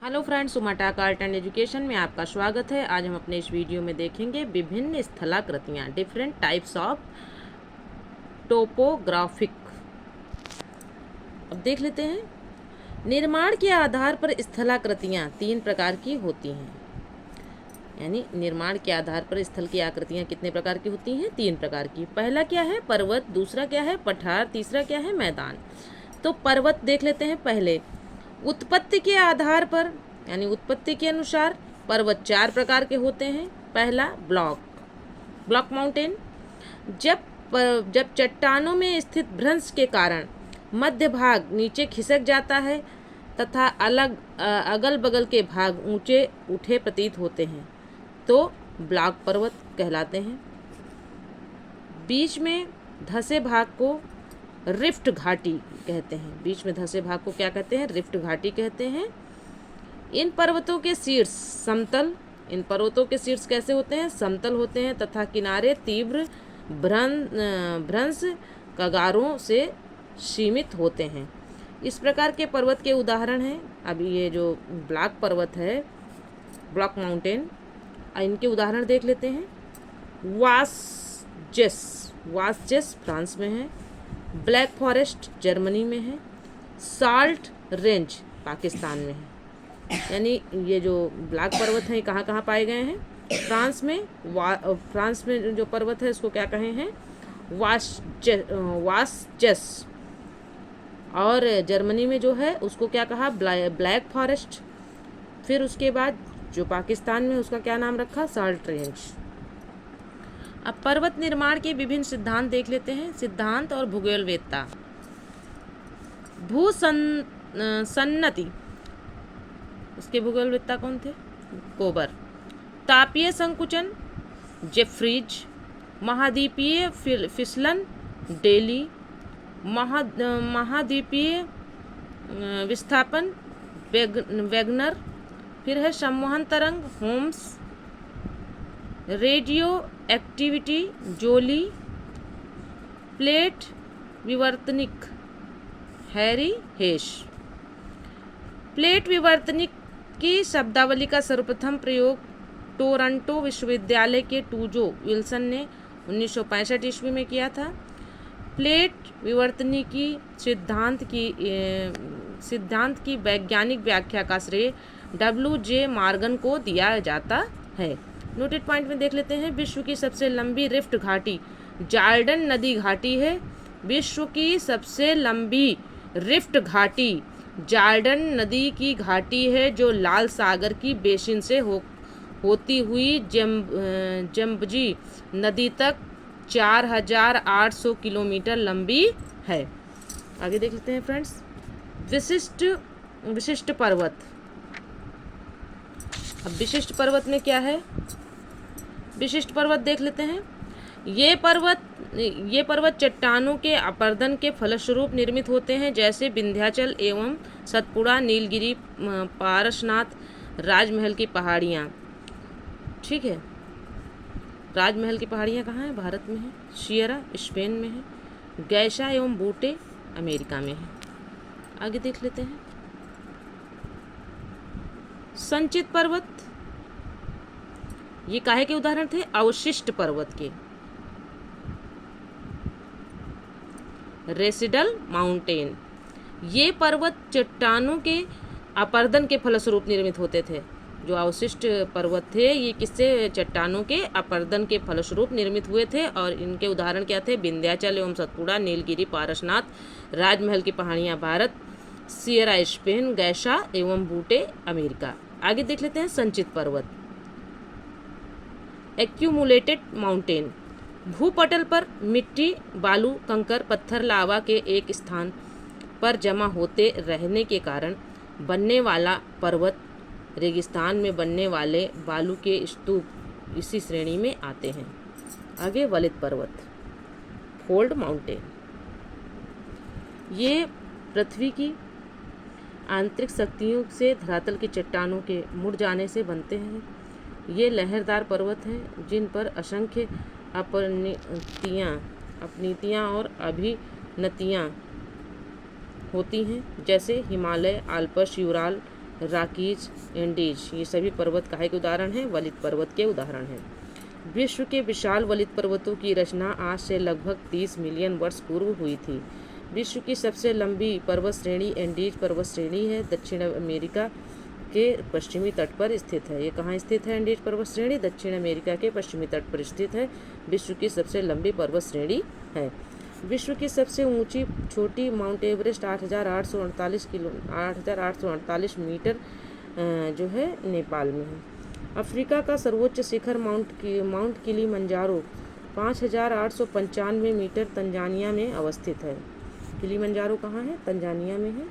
Hello friends, Umatak art and education में आपका स्वागत है। आज हम अपने इस वीडियो में देखेंगे विभिन्न स्थलाकृतियाँ, डिफरेंट टाइप्स ऑफ टोपोग्राफिक। अब देख लेते हैं। निर्माण के आधार पर स्थलाकृतियाँ तीन प्रकार की होती हैं। यानी निर्माण के आधार पर स्थल की आकृतियाँ कितने प्रकार की होती हैं? तीन प्रकार की। पहला क्या है? पर्वत। दूसरा क्या है? पठार। तीसरा क्या है? मैदान। तो पर्वत देख लेते हैं पहले। उत्पत्ति के आधार पर यानी उत्पत्ति के अनुसार पर्वत चार प्रकार के होते हैं। पहला ब्लॉक माउंटेन। जब चट्टानों में स्थित भ्रंश के कारण मध्य भाग नीचे खिसक जाता है तथा अगल बगल के भाग ऊंचे उठे प्रतीत होते हैं तो ब्लॉक पर्वत कहलाते हैं। बीच में धंसे भाग को रिफ्ट घाटी कहते हैं। बीच में धंसे भाग को क्या कहते हैं? रिफ्ट घाटी कहते हैं। इन पर्वतों के शीर्ष कैसे होते हैं? समतल होते हैं तथा किनारे तीव्र भ्रंश कगारों से सीमित होते हैं। इस प्रकार के पर्वत के उदाहरण हैं। अभी ये जो ब्लॉक पर्वत है, ब्लॉक माउंटेन, इनके उदाहरण देख लेते हैं। वासजेस फ्रांस में है। ब्लैक फॉरेस्ट जर्मनी में है। साल्ट रेंज पाकिस्तान में है। यानी ये जो ब्लैक पर्वत हैं कहाँ कहाँ पाए गए हैं? फ्रांस में जो पर्वत है इसको क्या कहे हैं? वासजेस। और जर्मनी में जो है उसको क्या कहा? Black forest. फिर उसके बाद जो पाकिस्तान में उसका क्या नाम रखा? Salt range. अब पर्वत निर्माण के विभिन्न सिद्धांत देख लेते हैं। सिद्धांत और भूगोलवेत्ता। सन्नति, इसके भूगोलवेत्ता कौन थे? कोबर। तापीय संकुचन, जेफ्रीज। महाद्वीपीय फिसलन, डेली। महाद्वीपीय विस्थापन, वेगनर। फिर है संवहन तरंग, Holmes. Radioactivity, Joly. Plate विवर्तनिक, हैरी हेश। प्लेट विवर्तनिक की शब्दावली का सर्वप्रथम प्रयोग टोरंटो विश्वविद्यालय के टूजो विल्सन ने 1965 ईस्वी में किया था। प्लेट विवर्तनिकी सिद्धांत की वैज्ञानिक व्याख्या का श्रेय W.J. मॉर्गन को दिया जाता है। नोटेड पॉइंट में देख लेते हैं। विश्व की सबसे लंबी रिफ्ट घाटी जॉर्डन नदी घाटी है। विश्व की सबसे लंबी रिफ्ट घाटी जॉर्डन नदी की घाटी है जो लाल सागर की बेसिन से होती हुई जम्बजी नदी तक 4800 किलोमीटर लंबी है। आगे देख लेते हैं फ्रेंड्स। विशिष्ट पर्वत। अब विशिष्ट पर्वत में क्या है? विशिष्ट पर्वत देख लेते हैं। ये पर्वत चट्टानों के अपर्दन के फलस्वरूप निर्मित होते हैं, जैसे विंध्याचल एवं सतपुड़ा, नीलगिरी, पारसनाथ, राजमहल की पहाड़ियाँ। ठीक है। राजमहल की पहाड़ियाँ कहाँ हैं? भारत में है। सियरा स्पेन में है। गैशा एवं बूटे अमेरिका में है। आगे देख लेते हैं। संचित पर्वत, ये काहे के उदाहरण थे? अवशिष्ट पर्वत के। रेसिडल माउंटेन, ये पर्वत चट्टानों के अपर्दन के फलस्वरूप निर्मित होते थे। जो अवशिष्ट पर्वत थे ये किससे? चट्टानों के अपर्दन के फलस्वरूप निर्मित हुए थे। और इनके उदाहरण क्या थे? विंध्याचल एवं सतपुड़ा, नीलगिरी, पारसनाथ, राजमहल की पहाड़ियाँ भारत, सियरा स्पेन, गैशा एवं बूटे अमेरिका। आगे देख लेते हैं। संचित पर्वत। एक्यूमुलेटेड माउंटेन, भूपटल पर मिट्टी, बालू, कंकर, पत्थर, लावा के एक स्थान पर जमा होते रहने के कारण बनने वाला पर्वत। रेगिस्तान में बनने वाले बालू के स्तूप इसी श्रेणी में आते हैं। आगे वलित पर्वत, फोल्ड माउंटेन, ये पृथ्वी की आंतरिक शक्तियों से धरातल की चट्टानों के मुड़ जाने से बनते हैं। ये लहरदार पर्वत हैं जिन पर असंख्य अपनीतियाँ और अभिनतियाँ होती हैं, जैसे Himalaya, Alps, Ural, Rockies, Andes, ये सभी पर्वत काहे के उदाहरण हैं? वलित पर्वत के उदाहरण हैं। विश्व के विशाल वलित पर्वतों की रचना आज से लगभग 30 मिलियन वर्ष पूर्व हुई थी। विश्व की सबसे लंबी पर्वत श्रेणी एंडीज पर्वत श्रेणी है, दक्षिण अमेरिका के पश्चिमी तट पर स्थित है। ये कहाँ स्थित है? एंडीज पर्वत श्रेणी दक्षिण अमेरिका के पश्चिमी तट पर स्थित है। विश्व की सबसे लंबी पर्वत श्रेणी है। विश्व की सबसे ऊंची छोटी माउंट एवरेस्ट 8,848 मीटर जो है नेपाल में है। अफ्रीका का सर्वोच्च शिखर माउंट किलीमंजारो 5,895 मीटर तंजानिया में अवस्थित है। किलीमंजारो कहाँ है? तंजानिया में है।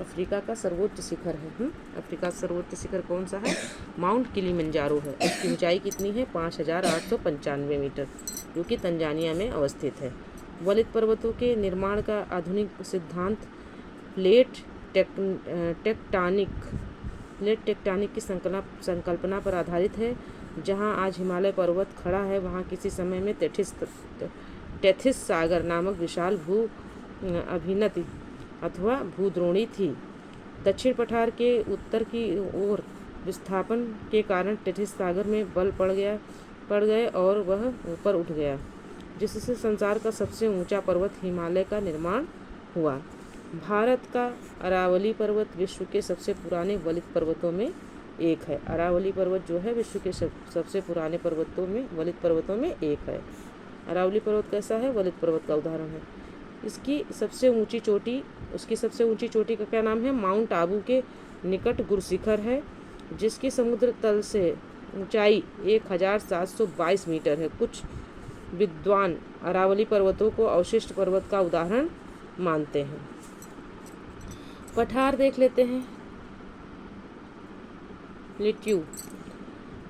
अफ्रीका का सर्वोच्च शिखर है। अफ्रीका का सर्वोच्च शिखर कौन सा है? माउंट किलीमंजारो है। इसकी ऊंचाई कितनी है? 5,895 मीटर, जो कि तंजानिया में अवस्थित है। वलित पर्वतों के निर्माण का आधुनिक सिद्धांत प्लेट टेक्टानिक की संकल्पना पर आधारित है। जहां आज हिमालय पर्वत खड़ा है, वहां किसी समय में टेथिस सागर नामक विशाल भू अभिनति अथवा भूद्रोणी थी। दक्षिण पठार के उत्तर की ओर विस्थापन के कारण टेथिस सागर में बल पड़ गए और वह ऊपर उठ गया, जिससे संसार का सबसे ऊंचा पर्वत हिमालय का निर्माण हुआ। भारत का अरावली पर्वत विश्व के सबसे पुराने वलित पर्वतों में एक है। अरावली पर्वत जो है विश्व के सबसे पुराने वलित पर्वतों में एक है। अरावली पर्वत कैसा है? वलित पर्वत का उदाहरण है। उसकी सबसे ऊंची चोटी का क्या नाम है? माउंट आबू के निकट गुरशिखर है, जिसकी समुद्र तल से ऊंचाई 1,722 मीटर है। कुछ विद्वान अरावली पर्वतों को अवशिष्ट पर्वत का उदाहरण मानते हैं। पठार देख लेते हैं। प्लेट्यू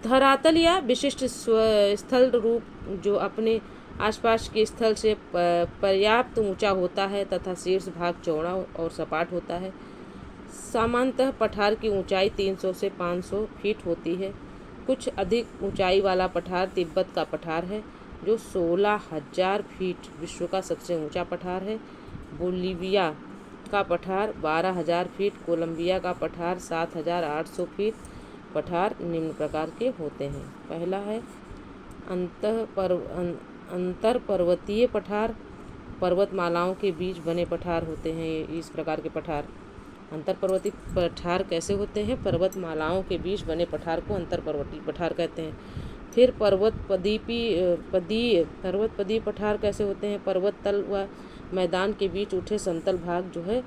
धरातल या विशिष्ट स्थल रूप जो अपने आसपास के स्थल से पर्याप्त ऊंचा होता है तथा शीर्ष भाग चौड़ा और सपाट होता है। सामान्यतः पठार की ऊंचाई 300 से 500 फीट होती है। कुछ अधिक ऊंचाई वाला पठार तिब्बत का पठार है, जो 16,000 फीट विश्व का सबसे ऊंचा पठार है। बोलिविया का पठार 12,000 फीट, कोलंबिया का पठार 7,800 फीट। पठार निम्न प्रकार के होते हैं। पहला है अंतर पर्वतीय पठार। पर्वतमालाओं के बीच बने पठार होते हैं इस प्रकार के पठार। अंतर पर्वतीय पठार कैसे होते हैं? पर्वतमालाओं के बीच बने पठार को अंतर पर्वतीय पठार कहते हैं। फिर पर्वतपदीय पठार कैसे होते हैं? पर्वत तल व मैदान के बीच उठे समतल भाग जो है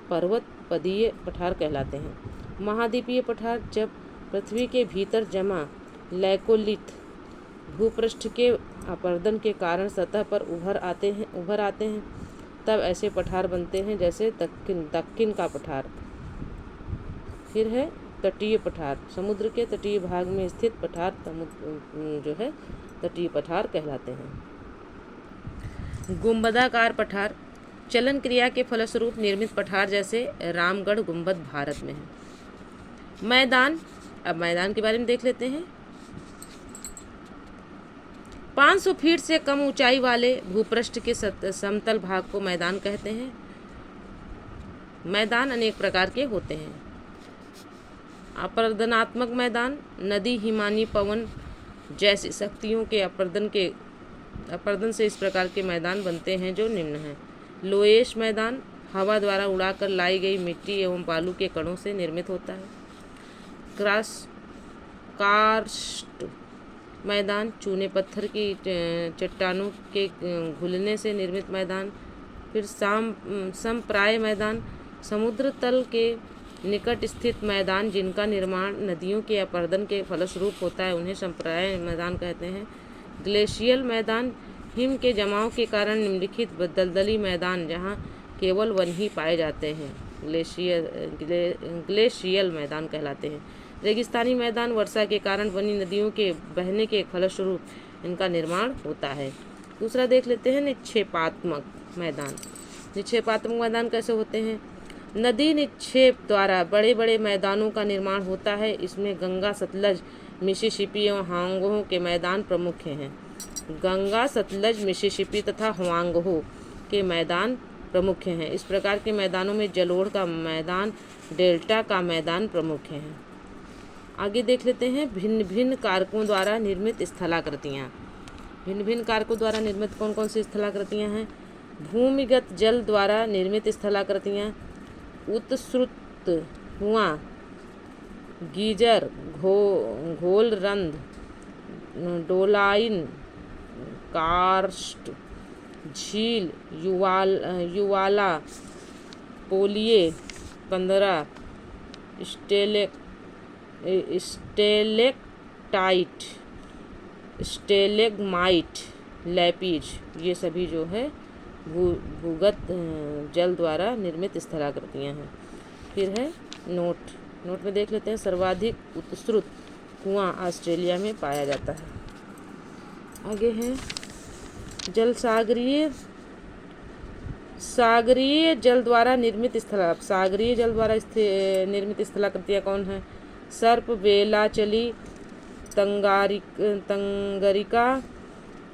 पर्वतपदीय पठार कहलाते हैं। महाद्वीपीय पठार जब पृथ्वी के भीतर जमा लैकोलिथ भूपृष्ठ के अपरदन के कारण सतह पर उभर आते हैं तब ऐसे पठार बनते हैं, जैसे दक्कन का पठार। फिर है तटीय पठार। समुद्र के तटीय भाग में स्थित पठार जो है तटीय पठार कहलाते हैं। गुंबदाकार पठार चलन क्रिया के फलस्वरूप निर्मित पठार, जैसे रामगढ़ गुंबद भारत में है। मैदान, अब मैदान के बारे में देख लेते हैं। 500 फीट से कम ऊंचाई वाले भूपृष्ठ के समतल भाग को मैदान कहते हैं। मैदान अनेक प्रकार के होते हैं। अपर्दनात्मक मैदान, नदी, हिमानी, पवन जैसी शक्तियों के अपरदन से इस प्रकार के मैदान बनते हैं जो निम्न हैं। लोएश मैदान हवा द्वारा उड़ाकर लाई गई मिट्टी एवं बालू के कणों से निर्मित होता है। कार्स्ट मैदान चूने पत्थर की चट्टानों के घुलने से निर्मित मैदान। फिर समप्राय मैदान समुद्र तल के निकट स्थित मैदान जिनका निर्माण नदियों के अपरदन के फलस्वरूप होता है, उन्हें समप्राय मैदान कहते हैं। ग्लेशियल मैदान हिम के जमाव के कारण निम्नलिखित दलदली मैदान जहाँ केवल वन ही पाए जाते हैं ग्लेशियल मैदान कहलाते हैं। रेगिस्तानी मैदान वर्षा के कारण बनी नदियों के बहने के फलस्वरूप इनका निर्माण होता है। दूसरा देख लेते हैं निक्षेपात्मक मैदान। निक्षेपात्मक मैदान कैसे होते हैं? नदी निक्षेप द्वारा बड़े बड़े मैदानों का निर्माण होता है। इसमें गंगा, सतलज, मिसिसिपी एवं हांगहो के मैदान प्रमुख हैं। गंगा, सतलज, मिसिसिपी तथा हुआंगहो के मैदान प्रमुख हैं। इस प्रकार के मैदानों में जलोढ़ का मैदान डेल्टा का मैदान प्रमुख है। आगे देख लेते हैं भिन्न भिन्न कारकों द्वारा निर्मित स्थलाकृतियाँ। भिन्न भिन्न कारकों द्वारा निर्मित कौन कौन सी स्थलाकृतियाँ हैं? भूमिगत जल द्वारा निर्मित स्थलाकृतियाँ, उत्सृत कुआं, गीजर, घोलरंध्र, डोलाइन, कार्स्ट, झील, युवाला, पोलिये 15, स्टेलेक्टाइट, स्टेलेग्माइट, लैपिज, ये सभी जो है भूगत जल द्वारा निर्मित स्थलाकृतियाँ हैं। फिर है नोट में देख लेते हैं सर्वाधिक उत्सृत कुआं ऑस्ट्रेलिया में पाया जाता है। आगे है जल सागरीय जल द्वारा निर्मित निर्मित स्थलाकृतियाँ कौन है? सर्प, बेलाचली, तंगरिका,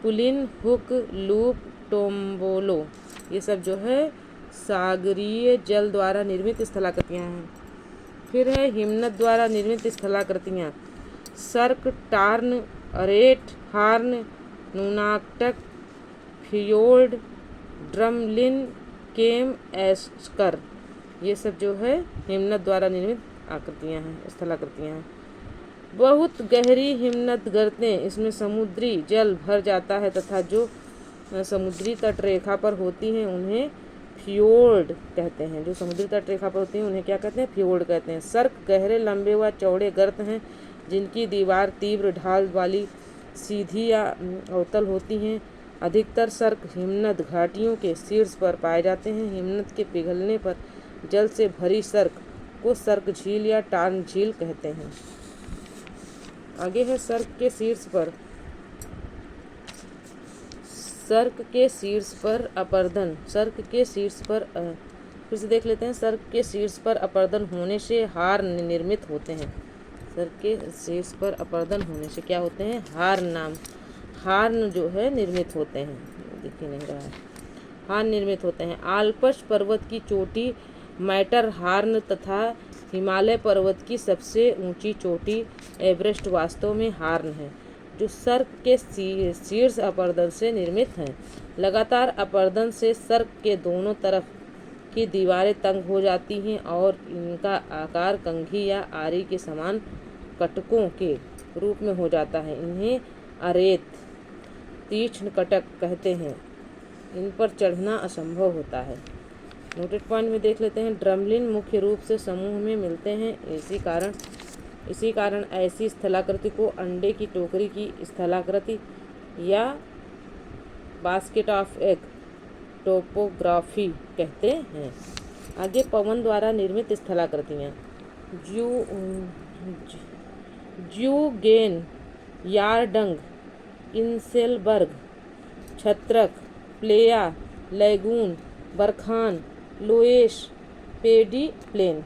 पुलिन, हुक, लूप, टोम्बोलो, ये सब जो है सागरीय जल द्वारा निर्मित स्थलाकृतियाँ हैं। फिर है हिमनद द्वारा निर्मित स्थलाकृतियाँ, सर्क, टार्न, अरेट, हार्न, नूनाक्टक, फियोर्ड, ड्रमलिन, केम, एस्कर, ये सब जो है हिमनद द्वारा निर्मित आकृतियाँ हैं, स्थलाकृतियाँ हैं। बहुत गहरी हिमनद गर्तें, इसमें समुद्री जल भर जाता है तथा जो समुद्री तट रेखा पर होती हैं उन्हें फियोर्ड कहते हैं। जो समुद्री तट रेखा पर होती हैं उन्हें क्या कहते हैं? फियोर्ड कहते हैं। सर्क गहरे, लंबे व चौड़े गर्त हैं जिनकी दीवार तीव्र ढाल वाली, सीधी या अवतल होती हैं। अधिकतर सर्क हिमनद घाटियों के शीर्ष पर पाए जाते हैं। हिमनद के पिघलने पर जल से भरी सर्क को सर्क झील या टार्न झील कहते हैं। आगे है सर्क के शीर्ष पर अपर्दन। फिर से देख लेते हैं। सर्क के शीर्ष पर अपर्दन होने से हार्न निर्मित होते हैं। सर्क के शीर्ष पर अपर्दन होने से क्या होते हैं? हार्न जो है निर्मित होते हैं। दिख ही नहीं रहा है। हार्न निर्मित होते हैं। आल्प्स पर्वत की चोटी मैटर हार्न तथा हिमालय पर्वत की सबसे ऊंची चोटी एवरेस्ट वास्तव में हार्न है, जो सर्क के शीर्ष अपर्दन से निर्मित हैं। लगातार अपर्दन से सर्क के दोनों तरफ की दीवारें तंग हो जाती हैं और इनका आकार कंघी या आरी के समान कटकों के रूप में हो जाता है। इन्हें अरेत, तीक्ष्ण कटक कहते हैं। इन पर चढ़ना असंभव होता है। नोटेड पॉइंट में देख लेते हैं। ड्रमलिन मुख्य रूप से समूह में मिलते हैं। इसी कारण ऐसी स्थलाकृति को अंडे की टोकरी की स्थलाकृति या बास्केट ऑफ एग टोपोग्राफी कहते हैं। आगे पवन द्वारा निर्मित स्थलाकृतियाँ, ज्यूगेन, यारडंग, इंसेलबर्ग, छत्रक, प्लेया, लैगून, बरखान, लोएश, पेडी प्लेन,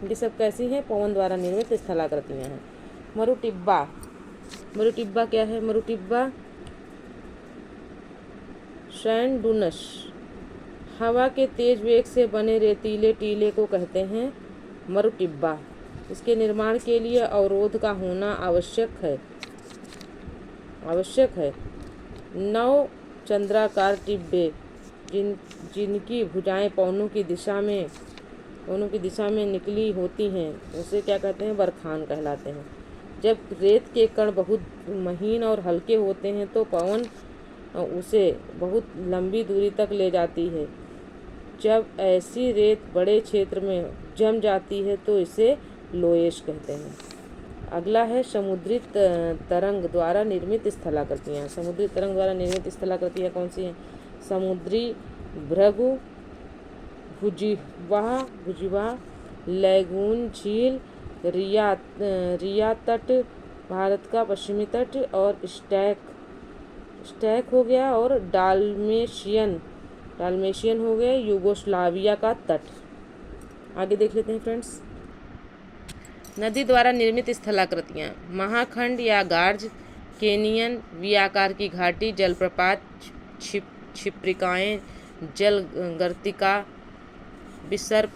ये सब कैसी हैं? पवन द्वारा निर्मित स्थलाकृतियाँ हैं। मरुटिब्बा क्या है? मरुटिब्बा सैंड डूनस, हवा के तेज वेग से बने रेतीले टीले को कहते हैं मरुटिब्बा। इसके निर्माण के लिए अवरोध का होना आवश्यक है। 9 चंद्राकार टिब्बे जिनकी भुजाएं पवनों की दिशा में निकली होती हैं उसे क्या कहते हैं? बरखान कहलाते हैं। जब रेत के कण बहुत महीन और हल्के होते हैं तो पवन उसे बहुत लंबी दूरी तक ले जाती है। जब ऐसी रेत बड़े क्षेत्र में जम जाती है तो इसे लोएश कहते हैं। अगला है समुद्री तरंग द्वारा निर्मित स्थलाकृतियाँ। समुद्री तरंग द्वारा निर्मित स्थलाकृतियाँ कौन सी हैं? समुद्री भृगु, भुजिवा, लैगून, झील, रिया तट, भारत का पश्चिमी तट और स्टैक हो गया, और डाल्मेशियन हो गया, यूगोस्लाविया का तट। आगे देख लेते हैं फ्रेंड्स। नदी द्वारा निर्मित स्थलाकृतियाँ, महाखंड या गार्ज, कैनियन, वी आकार की घाटी, जलप्रपात, क्षिप्रिकाएँ, जल गर्तिका, विसर्प,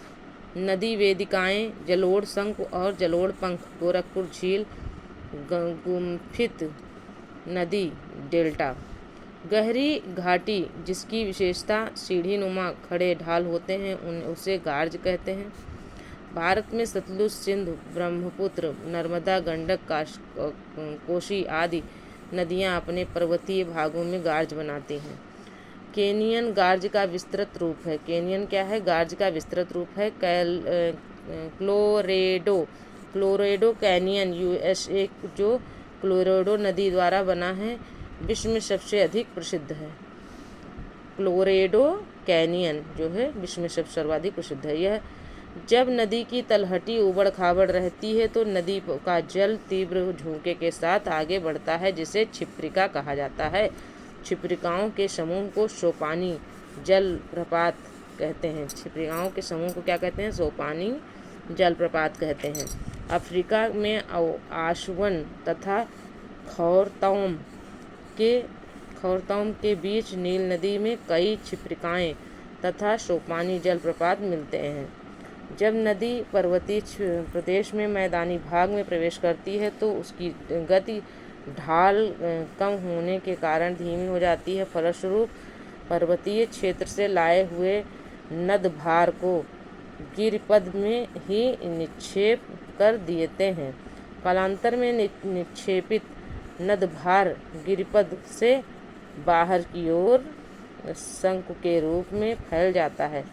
नदी वेदिकाएं, जलोढ़ शंख और जलोढ़ पंख, गोरखपुर झील, गुम्फित नदी डेल्टा। गहरी घाटी जिसकी विशेषता सीढ़ी नुमा खड़े ढाल होते हैं उसे गार्ज कहते हैं। भारत में सतलुज, सिंधु, ब्रह्मपुत्र, नर्मदा, गंडक, कोसी आदि नदियां अपने पर्वतीय भागों में गार्ज बनाती हैं। केनियन गार्ज का विस्तृत रूप है। केनियन क्या है? गार्ज का विस्तृत रूप है। क्लोरेडो कैनियन यूएसए जो क्लोरेडो नदी द्वारा बना है, विश्व में सबसे अधिक प्रसिद्ध है। क्लोरेडो कैनियन जो है विश्व में सबसे सर्वाधिक प्रसिद्ध है। यह जब नदी की तलहटी उबड़ खाबड़ रहती है तो नदी का जल तीव्र झोंके के साथ आगे बढ़ता है, जिसे क्षिप्रिका कहा जाता है। क्षिप्रिकाओं के समूह को सोपानी जलप्रपात कहते हैं। क्षिप्रिकाओं के समूह को क्या कहते हैं? सोपानी जलप्रपात कहते हैं। अफ्रीका में आशवन तथा खौरतौम के बीच नील नदी में कई क्षिप्रिकाएं तथा सोपानी जलप्रपात मिलते हैं। जब नदी पर्वतीय प्रदेश में मैदानी भाग में प्रवेश करती है तो उसकी गति ढाल कम होने के कारण धीमी हो जाती है। फलस्वरूप पर्वतीय क्षेत्र से लाए हुए नदभार को गिरिपद में ही निक्षेप कर देते हैं। कालांतर में निक्षेपित नदभार गिरिपद से बाहर की ओर शंकु के रूप में फैल जाता है,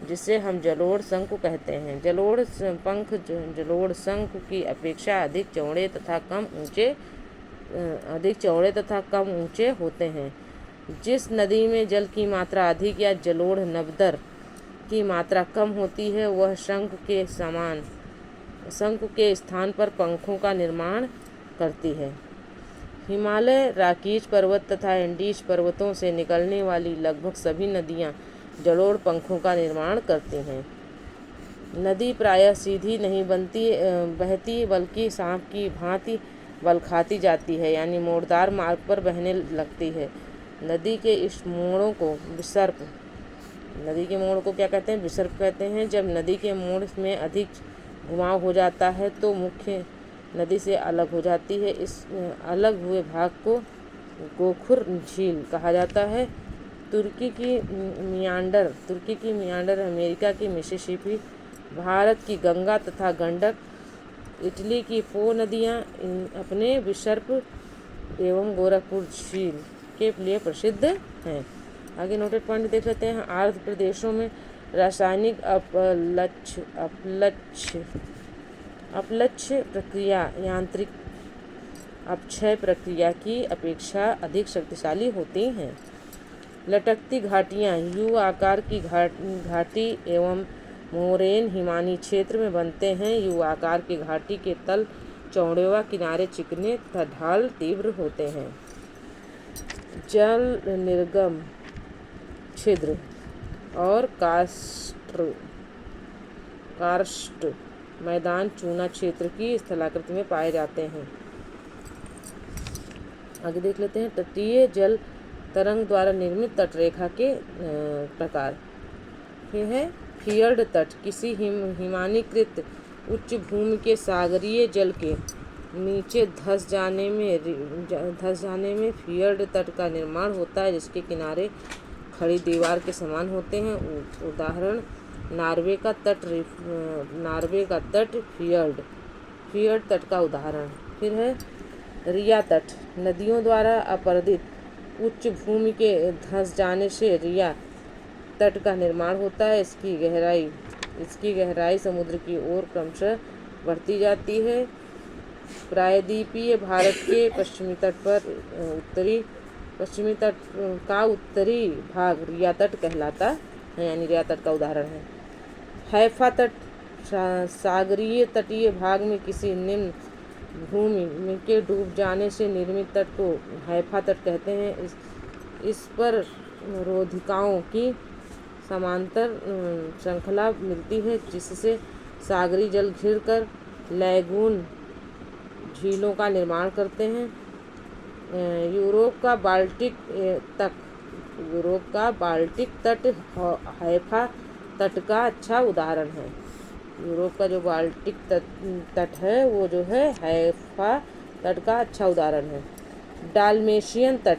जिसे हम जलोढ़ शंकु कहते हैं। जलोढ़ पंख जलोढ़ शंकु की अपेक्षा अधिक चौड़े तथा कम ऊंचे होते हैं। जिस नदी में जल की मात्रा अधिक या जलोढ़ नवदर की मात्रा कम होती है वह शंकु के स्थान पर पंखों का निर्माण करती है। हिमालय, राकीज पर्वत तथा एंडीज पर्वतों से निकलने वाली लगभग सभी नदियां जलोढ़ पंखों का निर्माण करती हैं। नदी प्रायः सीधी नहीं बहती बल्कि सांप की भांति बल खाती जाती है, यानी मोड़दार मार्ग पर बहने लगती है। नदी के मोड़ को क्या कहते हैं? विसर्प कहते हैं। जब नदी के मोड़ में अधिक घुमाव हो जाता है तो मुख्य नदी से अलग हो जाती है। इस अलग हुए भाग को गोखुर झील कहा जाता है। तुर्की की मियांडर, अमेरिका की मिसिसिपी, भारत की गंगा तथा गंडक, इटली की पो नदियाँ अपने विसर्प एवं गोरखपुर झील के लिए प्रसिद्ध हैं। आगे नोटेड पॉइंट देख लेते हैं। आर्द्र प्रदेशों में रासायनिक अपलक्ष्य प्रक्रिया यांत्रिक अपक्षय प्रक्रिया की अपेक्षा अधिक शक्तिशाली होती हैं। लटकती घाटियाँ यू आकार की घाटी एवं मोरेन हिमानी क्षेत्र में बनते हैं। यू आकार की घाटी के तल चौड़े व किनारे चिकने तथा ढाल तीव्र होते हैं। जल निर्गम छिद्र और कार्स्ट मैदान चूना क्षेत्र की स्थलाकृति में पाए जाते हैं। आगे देख लेते हैं। तटीय जल तरंग द्वारा निर्मित तटरेखा के प्रकार। ये है फियर्ड तट, किसी हिमानीकृत उच्च भूमि के सागरीय जल के नीचे धंस जाने में फियर्ड तट का निर्माण होता है, जिसके किनारे खड़ी दीवार के समान होते हैं। उदाहरण नॉर्वे का तट फियर्ड तट का उदाहरण। फिर है रिया तट, नदियों द्वारा अपरदित उच्च भूमि के धंस जाने से रिया तट का निर्माण होता है। इसकी गहराई समुद्र की ओर क्रमशः बढ़ती जाती है। प्रायद्वीपीय भारत के पश्चिमी तट का उत्तरी भाग रिया तट कहलाता है, यानी रिया तट का उदाहरण है। हैफा तट, सागरीय तटीय भाग में किसी निम्न भूमि के डूब जाने से निर्मित तट को हैफा तट कहते हैं। इस पर रोधिकाओं की समांतर श्रृंखला मिलती है, जिससे सागरी जल घिरकर लैगून झीलों का निर्माण करते हैं। यूरोप का बाल्टिक तट हैफा तट का अच्छा उदाहरण है। यूरोप का जो बाल्टिक तट है वो जो है हैफा तट का अच्छा उदाहरण है। डाल्मेशियन तट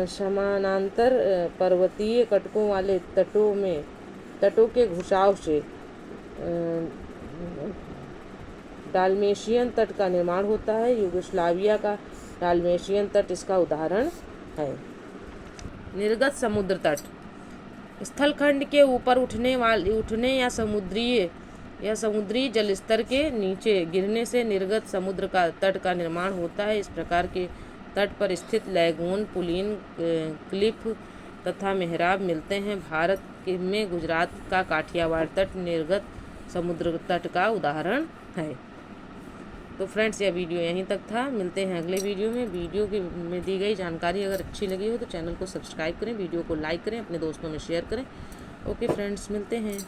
समानांतर पर्वतीय कटकों वाले तटों के घुसाव से डाल्मेशियन तट का निर्माण होता है। यूगोस्लाविया का डाल्मेशियन तट इसका उदाहरण है। निर्गत समुद्र तट स्थलखंड के ऊपर उठने या समुद्री जलस्तर के नीचे गिरने से निर्गत समुद्र का तट का निर्माण होता है। इस प्रकार के तट पर स्थित लैगून, पुलिन, क्लिफ तथा मेहराब मिलते हैं। भारत में गुजरात का काठियावाड़ तट निर्गत समुद्र तट का उदाहरण है। तो फ्रेंड्स, यह वीडियो यहीं तक था। मिलते हैं अगले वीडियो में। में दी गई जानकारी अगर अच्छी लगी हो तो चैनल को सब्सक्राइब करें, वीडियो को लाइक करें, अपने दोस्तों में शेयर करें। ओके फ्रेंड्स, मिलते हैं।